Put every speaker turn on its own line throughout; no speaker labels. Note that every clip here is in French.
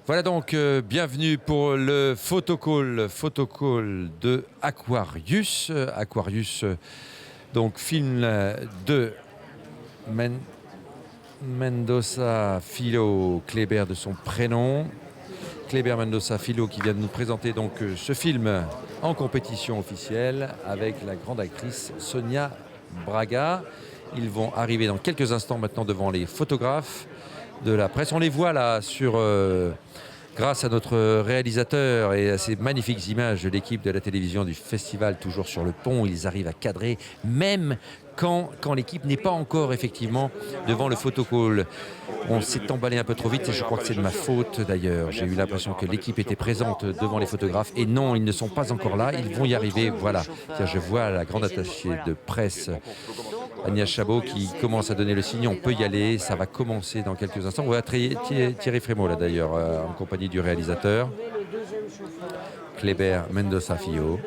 Voilà donc, bienvenue pour le photocall de Aquarius. Aquarius, donc film de Mendoza Filho, Kléber de son prénom. Kléber Mendoza Filho qui vient de nous présenter donc ce film en compétition officielle avec la grande actrice Sonia Braga. Ils vont arriver dans quelques instants maintenant devant les photographes de la presse. On les voit là grâce à notre réalisateur et à ces magnifiques images de l'équipe de la télévision du festival, toujours sur le pont, ils arrivent à cadrer, même quand l'équipe n'est pas encore effectivement devant le photocall. On s'est emballé un peu trop vite et je crois que c'est de ma faute d'ailleurs. J'ai eu l'impression que l'équipe était présente devant les photographes et non, ils ne sont pas encore là, ils vont y arriver, voilà. Je vois la grande attachée de presse Agnès Chabot qui commence à donner le signe, on peut y aller, ça va commencer dans quelques instants. On voit Thierry Frémaux là d'ailleurs, en compagnie du réalisateur, Kléber Mendoza Filho.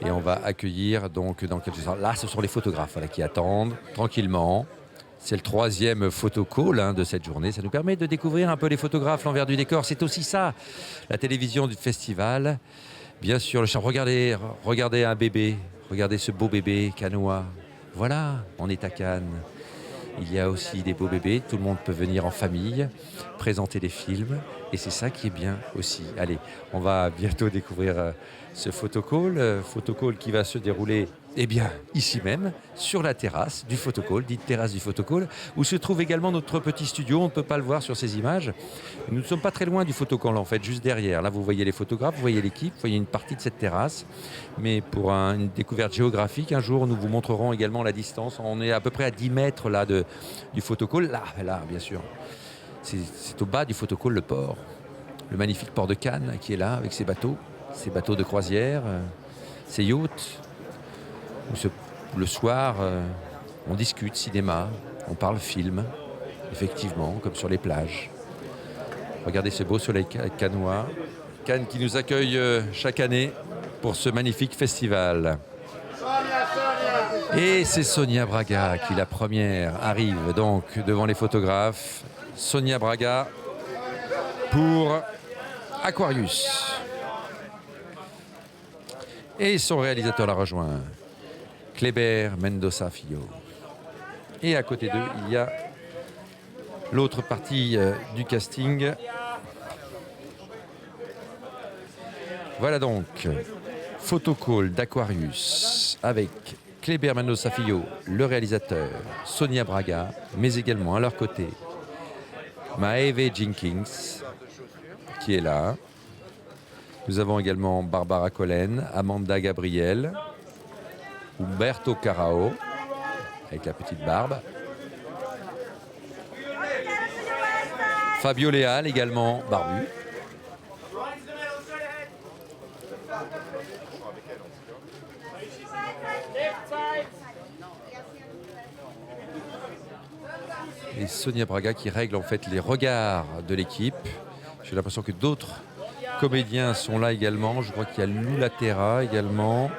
Et on va accueillir donc dans quelques instants. Là, ce sont les photographes voilà, qui attendent tranquillement. C'est le troisième photocall de cette journée. Ça nous permet de découvrir un peu les photographes, l'envers du décor. C'est aussi ça, la télévision du festival. Bien sûr, le champ. Regardez un bébé. Regardez ce beau bébé canois. Voilà, on est à Cannes. Il y a aussi des beaux bébés. Tout le monde peut venir en famille, présenter des films. Et c'est ça qui est bien aussi. Allez, on va bientôt découvrir ce photocall qui va se dérouler ici même, sur la terrasse du photocall, dite terrasse du photocall, où se trouve également notre petit studio. On ne peut pas le voir sur ces images. Nous ne sommes pas très loin du photocall en fait, juste derrière. Là, vous voyez les photographes, vous voyez l'équipe, vous voyez une partie de cette terrasse. Mais pour une découverte géographique, un jour, nous vous montrerons également la distance. On est à peu près à 10 mètres là, du photocall. Là, bien sûr. C'est au bas du photocall, le port. Le magnifique port de Cannes qui est là, avec ses bateaux de croisière, ses yachts. Le soir, on discute cinéma, on parle film, effectivement, comme sur les plages. Regardez ce beau soleil cannois. Cannes qui nous accueille chaque année pour ce magnifique festival. Et c'est Sonia Braga qui, la première, arrive donc devant les photographes. Sonia Braga pour Aquarius. Et son réalisateur la rejoint, Kléber Mendoza Filho. Et à côté d'eux, il y a l'autre partie du casting. Voilà donc, photocall d'Aquarius avec Kléber Mendoza Filho, le réalisateur, Sonia Braga, mais également à leur côté, Maeve Jenkins, qui est là. Nous avons également Barbara Collen, Amanda Gabriel, Umberto Carao, avec la petite barbe. Fabio Leal, également barbu. Et Sonia Braga qui règle en fait les regards de l'équipe. J'ai l'impression que d'autres comédiens sont là également. Je crois qu'il y a Lou Latera également.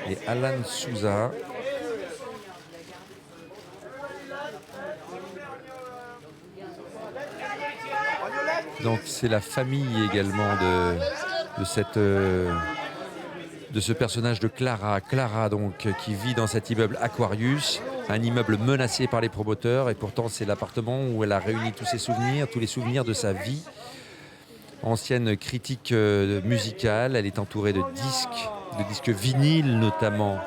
Et Alan Souza. Donc c'est la famille également de ce personnage de Clara. Clara donc qui vit dans cet immeuble Aquarius, un immeuble menacé par les promoteurs et pourtant c'est l'appartement où elle a réuni tous les souvenirs de sa vie. Ancienne critique musicale, elle est entourée de disques vinyles notamment.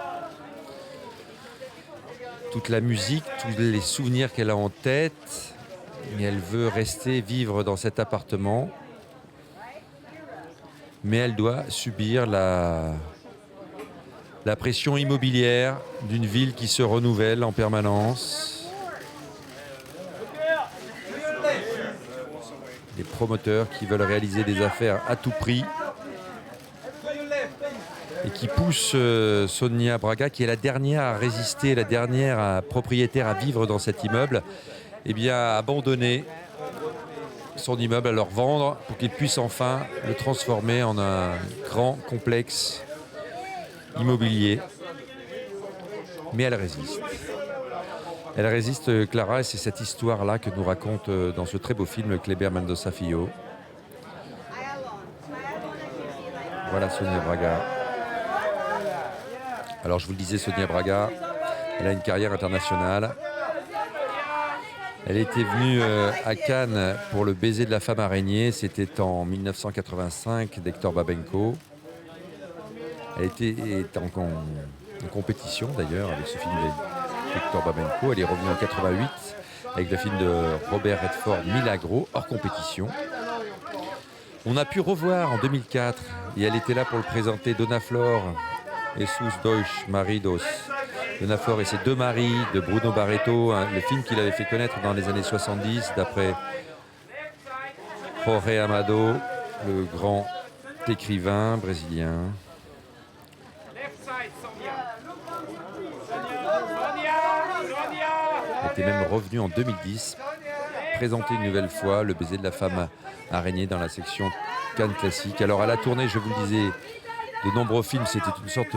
Toute la musique, tous les souvenirs qu'elle a en tête, et elle veut rester vivre dans cet appartement. Mais elle doit subir la pression immobilière d'une ville qui se renouvelle en permanence. Des promoteurs qui veulent réaliser des affaires à tout prix et qui poussent Sonia Braga, qui est la dernière à résister, la dernière propriétaire à vivre dans cet immeuble, à abandonner son immeuble, à leur vendre pour qu'ils puissent enfin le transformer en un grand complexe immobilier. Mais elle résiste. Elle résiste, Clara, et c'est cette histoire-là que nous raconte dans ce très beau film Kleber Mendoza Filho. Voilà Sonia Braga. Alors je vous le disais, Sonia Braga, elle a une carrière internationale. Elle était venue à Cannes pour le baiser de la femme araignée. C'était en 1985 d'Hector Babenco. Elle était en compétition d'ailleurs avec ce film d'Hector Babenco. Elle est revenue en 88 avec le film de Robert Redford, Milagro, hors compétition. On a pu revoir en 2004, et elle était là pour le présenter, Dona Flor et Sus Deutsch Maridos. Dona Flor et ses deux maris de Bruno Barreto, le film qu'il avait fait connaître dans les années 70 d'après Jorge Amado, le grand écrivain brésilien. Elle était même revenue en 2010 présenter une nouvelle fois le baiser de la femme araignée dans la section Cannes classique. Alors elle a tourné, je vous le disais, de nombreux films. C'était une sorte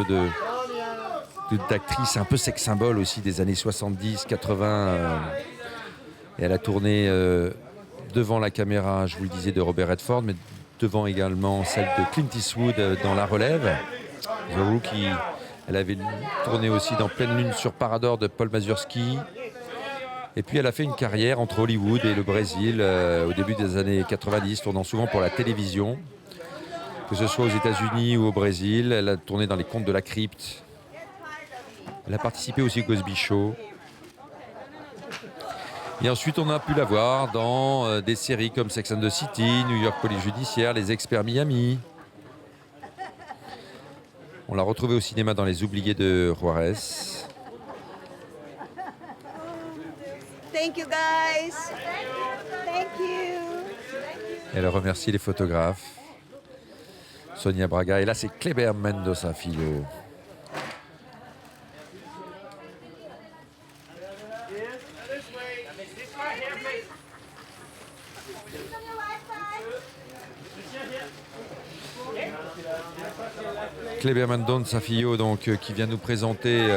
d'actrice un peu sex symbole aussi des années 70, 80. Et elle a tourné devant la caméra, je vous le disais, de Robert Redford, mais devant également celle de Clint Eastwood dans La Relève, The Rookie. Elle avait tourné aussi dans Pleine Lune sur Parador de Paul Mazursky. Et puis elle a fait une carrière entre Hollywood et le Brésil au début des années 90, tournant souvent pour la télévision, que ce soit aux États-Unis ou au Brésil. Elle a tourné dans Les Contes de la Crypte. Elle a participé aussi au Cosby Show. Et ensuite, on a pu la voir dans des séries comme Sex and the City, New York Police Judiciaire, Les Experts Miami. On l'a retrouvée au cinéma dans Les Oubliés de Juarez.
Thank you guys. Thank you.
Elle remercie les photographes. Sonia Braga. Et là, c'est Kleber Mendoza Filho. Kleber Mendoza Filho, donc, qui vient nous présenter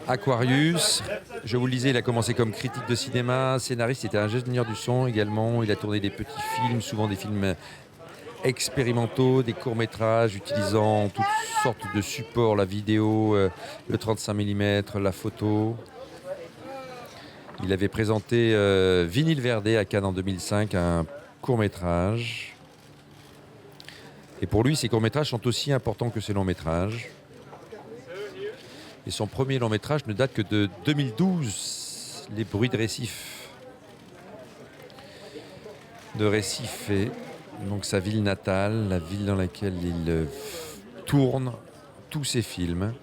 Aquarius. Je vous le disais, il a commencé comme critique de cinéma, scénariste, il était ingénieur du son également. Il a tourné des petits films, souvent des films expérimentaux, des courts-métrages utilisant toutes sortes de supports, la vidéo, le 35 mm, la photo. Il avait présenté Vinyle Verde à Cannes en 2005, un court-métrage. Et pour lui, ces courts-métrages sont aussi importants que ses longs-métrages. Et son premier long-métrage ne date que de 2012, Les bruits de Recife. De Recife, donc sa ville natale, la ville dans laquelle il tourne tous ses films.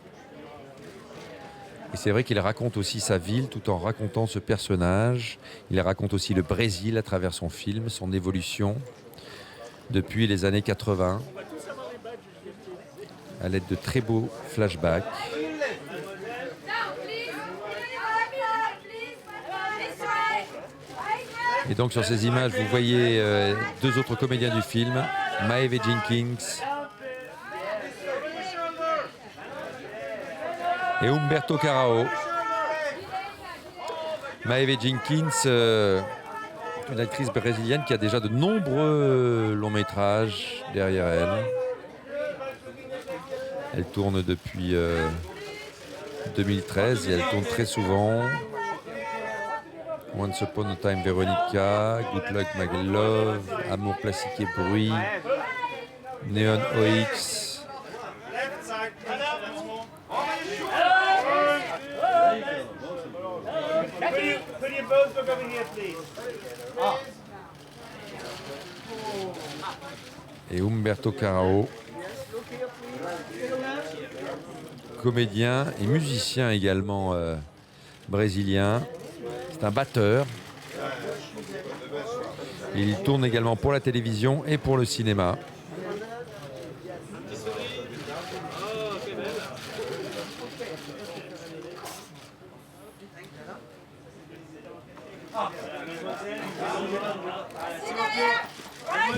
Et c'est vrai qu'il raconte aussi sa ville tout en racontant ce personnage. Il raconte aussi le Brésil à travers son film, son évolution depuis les années 80, à l'aide de très beaux flashbacks. Et donc sur ces images, vous voyez deux autres comédiens du film, Maeve Jenkins et Humberto Carrao. Maeve Jenkins, une actrice brésilienne qui a déjà de nombreux longs métrages derrière elle. Elle tourne depuis 2013 et elle tourne très souvent. Once Upon a Time Veronica, Good Luck My Love, Amour Plastique et Bruit, Neon OX. Et Humberto Carrao, comédien et musicien également brésilien. C'est un batteur. Il tourne également pour la télévision et pour le cinéma.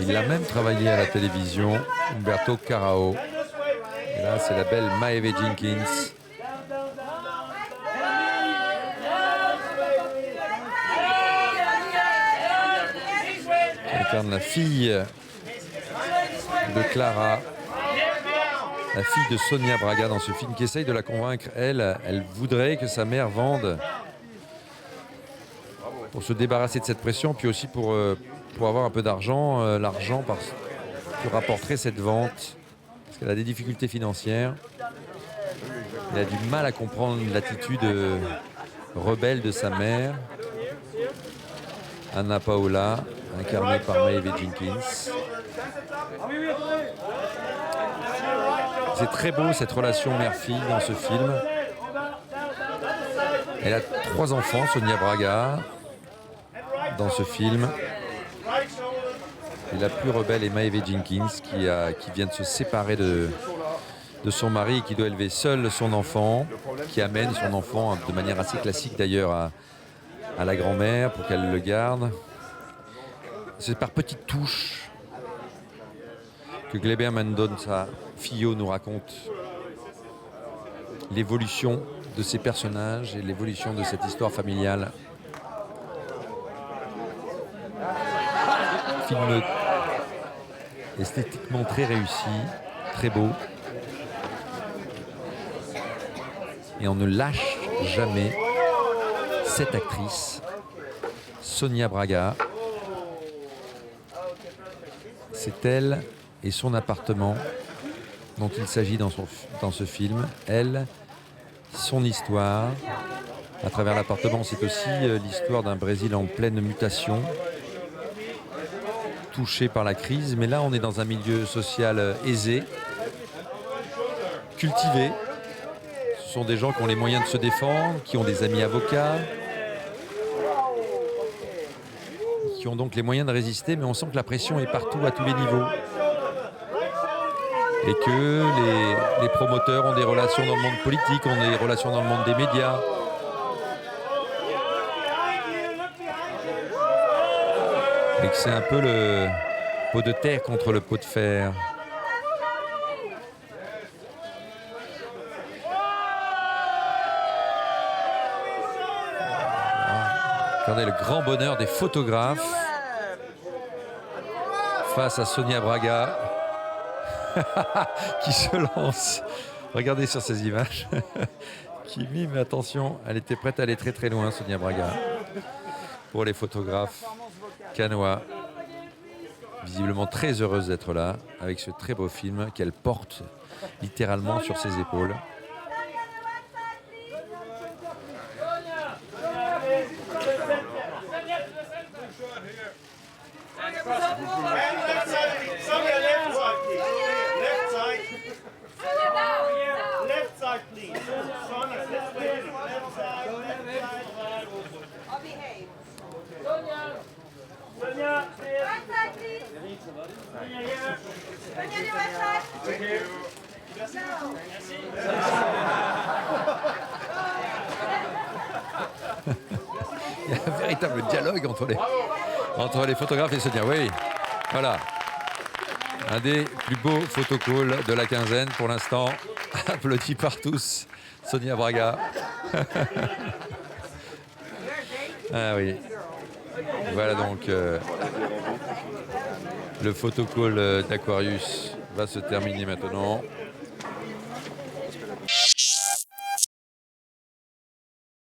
Il a même travaillé à la télévision, Humberto Carrao. Et là, c'est la belle Maeve Jenkins. incarne la fille de Clara, la fille de Sonia Braga dans ce film, qui essaye de la convaincre. Elle voudrait que sa mère vende pour se débarrasser de cette pression, puis aussi pour avoir un peu d'argent, l'argent que rapporterait cette vente, parce qu'elle a des difficultés financières. Elle a du mal à comprendre l'attitude rebelle de sa mère, Anna Paola, incarnée par Maeve Jenkins. C'est très beau cette relation mère-fille dans ce film. Elle a 3 enfants, Sonia Braga, dans ce film. Et la plus rebelle est Maeve Jenkins qui vient de se séparer de son mari et qui doit élever seule son enfant, qui amène son enfant de manière assez classique d'ailleurs à la grand-mère pour qu'elle le garde. C'est par petites touches que Kleber Mendonça Filho nous raconte l'évolution de ces personnages et l'évolution de cette histoire familiale. Film esthétiquement très réussi, très beau. Et on ne lâche jamais cette actrice, Sonia Braga. C'est elle et son appartement dont il s'agit dans ce film. Elle, son histoire. À travers l'appartement, c'est aussi l'histoire d'un Brésil en pleine mutation, touché par la crise. Mais là, on est dans un milieu social aisé, cultivé. Ce sont des gens qui ont les moyens de se défendre, qui ont des amis avocats, qui ont donc les moyens de résister, mais on sent que la pression est partout, à tous les niveaux. Et que les promoteurs ont des relations dans le monde politique, ont des relations dans le monde des médias. Et que c'est un peu le pot de terre contre le pot de fer. Regardez le grand bonheur des photographes face à Sonia Braga qui se lance. Regardez sur ces images. Qui mime, attention, elle était prête à aller très très loin, Sonia Braga. Pour les photographes canois, visiblement très heureuse d'être là avec ce très beau film qu'elle porte littéralement sur ses épaules. Il y a un véritable dialogue entre les photographes et Sonia. Oui, voilà. Un des plus beaux photocalls de la quinzaine pour l'instant. Applaudi par tous. Sonia Braga. Ah oui. Voilà donc le photocall d'Aquarius va se terminer maintenant.